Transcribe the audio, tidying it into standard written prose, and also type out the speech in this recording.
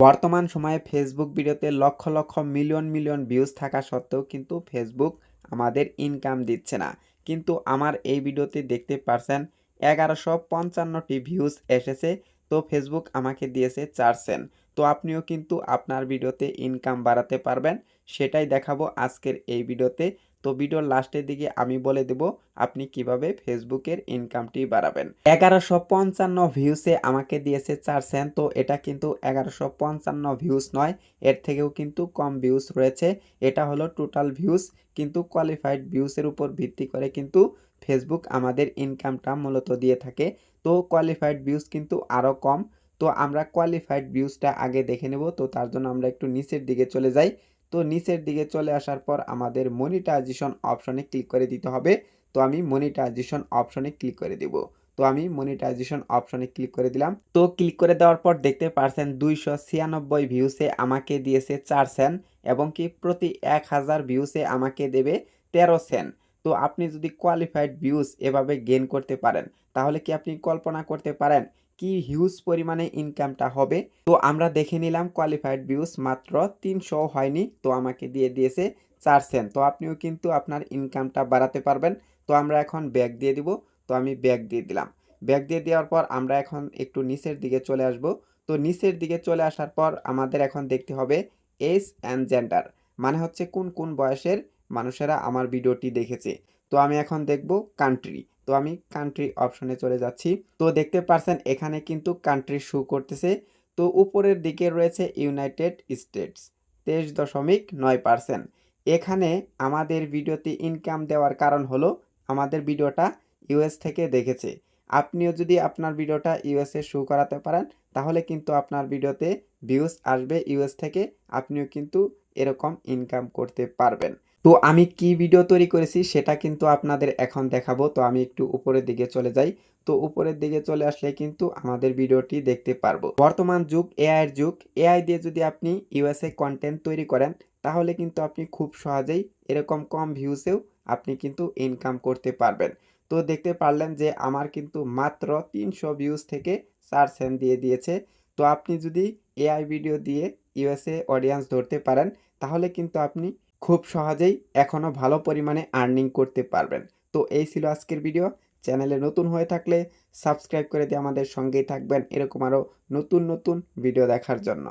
বর্তমান সময়ে ফেসবুক ভিডিওতে lakh lakh million million views থাকা সত্ত্বেও কিন্তু ফেসবুক আমাদের ইনকাম দিচ্ছে না। কিন্তু আমার এই ভিডিওতে দেখতে পারছেন 1155টি ভিউজ এসেছে। তো ফেসবুক আমাকে দিয়েছে 4 সেন্ট। তো আপনিও কিন্তু আপনার ভিডিওতে ইনকাম বাড়াতে পারবেন, সেটাই দেখাবো আজকের এই ভিডিওতে। তো ভিডিওর লাস্টের দিকে আমি বলে দেব আপনি কিভাবে ফেসবুকের ইনকামটি বাড়াবেন। 1155 ভিউসে আমাকে দিয়েছে 4 সেন্ট। তো এটা কিন্তু 1155 ভিউস নয়, এর থেকেও কিন্তু কম ভিউস রয়েছে। এটা হলো টোটাল ভিউস, কিন্তু কোয়ালিফাইড ভিউসের উপর ভিত্তি করে কিন্তু ফেসবুক আমাদের ইনকামটা মূলত দিয়ে থাকে। তো কোয়ালিফাইড ভিউস কিন্তু আরও কম। তো আমরা কোয়ালিফাইড ভিউসটা আগে দেখে নেব। তো তার জন্য আমরা একটু নিচের দিকে চলে যাই। তো নিচের দিকে চলে আসার পর আমাদের মনিটাইজেশন অপশনে ক্লিক করে দিতে হবে। তো আমি মনিটাইজেশন অপশনে ক্লিক করে দিব। তো আমি মনিটাইজেশন অপশনে ক্লিক করে দিলাম। তো ক্লিক করে দেওয়ার পর দেখতে পারছেন 296 ভিউসে আমাকে দিয়েছে 4 সেন্ট এবং কি প্রতি 1000 ভিউসে আমাকে দেবে 13 সেন্ট। তো আপনি যদি কোয়ালিফাইড ভিউস এভাবে গেইন করতে পারেন, তাহলে কি আপনি কল্পনা করতে পারেন কি হিউজ পরিমাণে ইনকামটা হবে। তো আমরা দেখে নিলাম কোয়ালিফাইড ভিউস মাত্র 300 হয়নি, তো আমাকে দিয়ে দিয়েছে 4 সেন্ট। তো আপনিও কিন্তু আপনার ইনকামটা বাড়াতে পারবেন। তো আমরা এখন ব্যাক দিয়ে দিব। তো আমি ব্যাক দিয়ে দিলাম। ব্যাক দিয়ে দেওয়ার পর আমরা এখন একটু নিচের দিকে চলে আসব। তো নিচের দিকে চলে আসার পর আমাদের এখন দেখতে হবে এজ অ্যান্ড জেন্ডার, মানে হচ্ছে কোন কোন বয়সের মানুষেরা আমার ভিডিওটি দেখেছে। তো আমি এখন দেখব কান্ট্রি। তো আমি কান্ট্রি অপশনে চলে যাচ্ছি। তো দেখতে পারছেন এখানে কিন্তু কান্ট্রি শো করতেছে। তো উপরের দিকে রয়েছে ইউনাইটেড স্টেটস 23.9%। এখানে আমাদের ভিডিওতে ইনকাম দেওয়ার কারণ হলো আমাদের ভিডিওটা ইউএস থেকে দেখেছে। আপনিও যদি আপনার ভিডিওটা ইউএসএ শো করাতে পারেন, তাহলে কিন্তু আপনার ভিডিওতে ভিউজ আসবে ইউএস থেকে। আপনিও কিন্তু এরকম ইনকাম করতে পারবেন। তো আমি কি ভিডিও তৈরি করেছি সেটা কিন্তু আপনাদের এখন দেখাবো। তো আমি একটু উপরের দিকে চলে যাই। তো উপরের দিকে চলে আসলে কিন্তু আমাদের ভিডিওটি দেখতে পারবো। বর্তমান যুগ এআই এর যুগ। এআই দিয়ে যদি আপনি ইউএসএ কন্টেন্ট তৈরি করেন, তাহলে কিন্তু আপনি খুব সহজেই এরকম কম ভিউসেও আপনি কিন্তু ইনকাম করতে পারবেন। তো দেখতে পারলেন যে আমার কিন্তু মাত্র 300 ভিউজ থেকে 4 সেন্ট দিয়ে দিয়েছে। তো আপনি যদি এআই ভিডিও দিয়ে ইউএসএ অডিয়েন্স ধরতে পারেন, তাহলে কিন্তু আপনি খুব সহজেই এখনও ভালো পরিমাণে আর্নিং করতে পারবেন। তো এই ছিল আজকের ভিডিও। চ্যানেলে নতুন হয়ে থাকলে সাবস্ক্রাইব করে দিয়ে আমাদের সঙ্গেই থাকবেন এরকম আরও নতুন নতুন ভিডিও দেখার জন্য।